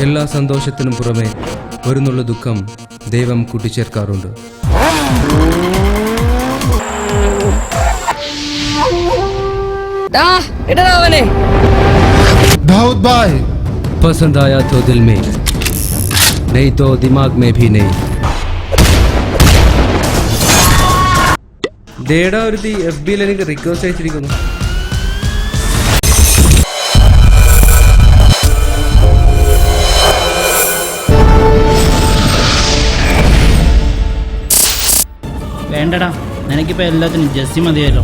എല്ലാ സന്തോഷത്തിനും പുറമെ ഒരു നുള്ള ദുഃഖം ദൈവം കൂട്ടിച്ചേർക്കാറുണ്ട്. दाऊद भाई पसंद आया तो दिल में, नहीं तो दिमाग में भी नहीं. ദേടാ ഒരുത്തി FB-യിൽ എനിക്ക് റിക്വസ്റ്റ് അയച്ചിരിക്കുന്നു. വേണ്ടടാ, നിനക്കിപ്പോൾ എല്ലാത്തിനും ജസ്സി മതിയല്ലോ.